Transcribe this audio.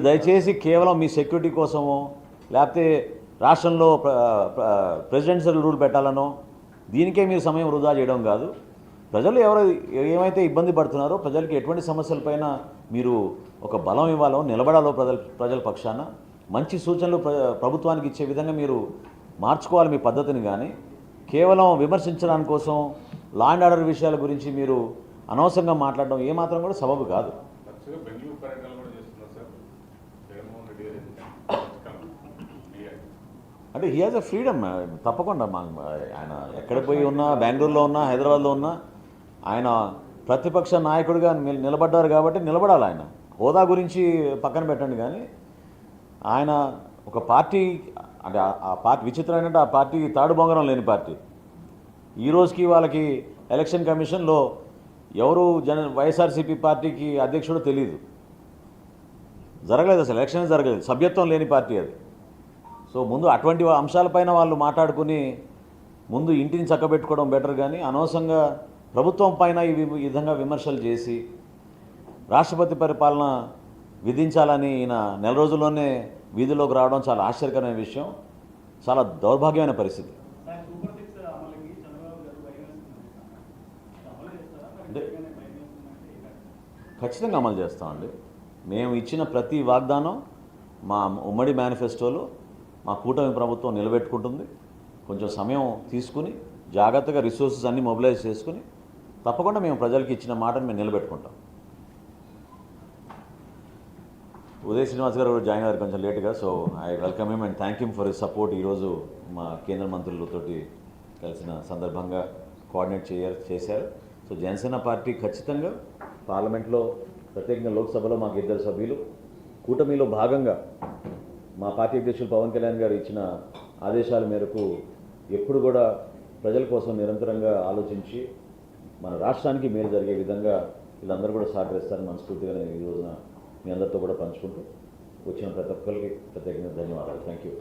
దయచేసి కేవలం మీ సెక్యూరిటీ కోసమో లేకపోతే రాష్ట్రంలో ప్రెసిడెన్షియల్ రూల్ పెట్టాలనో దీనికే మీరు సమయం వృధా చేయడం కాదు. ప్రజలు ఏమైతే ఇబ్బంది పడుతున్నారో ప్రజలకి ఎటువంటి సమస్యలపైన మీరు ఒక బలం ఇవ్వాలో నిలబడాలో ప్రజల పక్షాన మంచి సూచనలు ప్రభుత్వానికి ఇచ్చే విధంగా మీరు మార్చుకోవాలి మీ పద్ధతిని. కానీ కేవలం విమర్శించడానికి కోసం లా అండ్ ఆర్డర్ విషయాల గురించి మీరు అనవసరంగా మాట్లాడడం ఏమాత్రం కూడా సబబు కాదు. అంటే హీ హాజ్ ఎ ఫ్రీడమ్ తప్పకుండా. ఆయన ఎక్కడ పోయి ఉన్నా, బెంగళూరులో ఉన్నా, హైదరాబాద్లో ఉన్నా ఆయన ప్రతిపక్ష నాయకుడిగా నిలబడ్డారు కాబట్టి నిలబడాలి. ఆయన హోదా గురించి పక్కన పెట్టండి. కానీ ఆయన ఒక పార్టీ అంటే ఆ పార్టీ విచిత్రం ఏంటంటే ఆ పార్టీ తాడు బొంగరం లేని పార్టీ. ఈ రోజుకి వాళ్ళకి ఎలక్షన్ కమిషన్లో ఎవరు వైఎస్ఆర్సీపీ పార్టీకి అధ్యక్షుడో తెలియదు, జరగలేదు, అసలు ఎలక్షన్ జరగలేదు, సభ్యత్వం లేని పార్టీ అది. సో ముందు అటువంటి అంశాలపైన వాళ్ళు మాట్లాడుకుని ముందు ఇంటిని చక్కబెట్టుకోవడం బెటర్. కానీ అనవసరంగా ప్రభుత్వం పైన ఈ విధంగా విమర్శలు చేసి రాష్ట్రపతి పరిపాలన విధించాలని ఈయన నెల రోజుల్లోనే వీధిలోకి రావడం చాలా ఆశ్చర్యకరమైన విషయం, చాలా దౌర్భాగ్యమైన పరిస్థితి. అంటే ఖచ్చితంగా అమలు చేస్తామండి. మేము ఇచ్చిన ప్రతి వాగ్దానం మా ఉమ్మడి మేనిఫెస్టోలో మా కూటమి ప్రభుత్వం నిలబెట్టుకుంటుంది. కొంచెం సమయం తీసుకుని జాగ్రత్తగా రిసోర్సెస్ అన్నీ మొబిలైజ్ చేసుకుని తప్పకుండా మేము ప్రజలకు ఇచ్చిన మాటను మేము నిలబెట్టుకుంటాం. ఉదయ్ శ్రీనివాస్ గారు జాయిన్ అయ్యారు కొంచెం లేట్గా. So I welcome him and thank him for his support. ఈరోజు మా కేంద్ర మంత్రులతోటి కలిసిన సందర్భంగా కోఆర్డినేట్ చేశారు. సో జనసేన పార్టీ ఖచ్చితంగా పార్లమెంట్లో, ప్రత్యేకంగా లోక్సభలో మాకు 2 సభ్యులు, కూటమిలో భాగంగా మా పార్టీ అధ్యక్షులు పవన్ కళ్యాణ్ గారు ఇచ్చిన ఆదేశాల మేరకు ఎప్పుడు కూడా ప్రజల కోసం నిరంతరంగా ఆలోచించి మన రాష్ట్రానికి మేలు జరిగే విధంగా వీళ్ళందరూ కూడా సహకరిస్తారని మనస్ఫూర్తిగా నేను ఈ రోజున మీ అందరితో కూడా పంచుకుంటూ వచ్చిన ప్రతి ఒక్కరికి ప్రత్యేకంగా ధన్యవాదాలు. Thank you.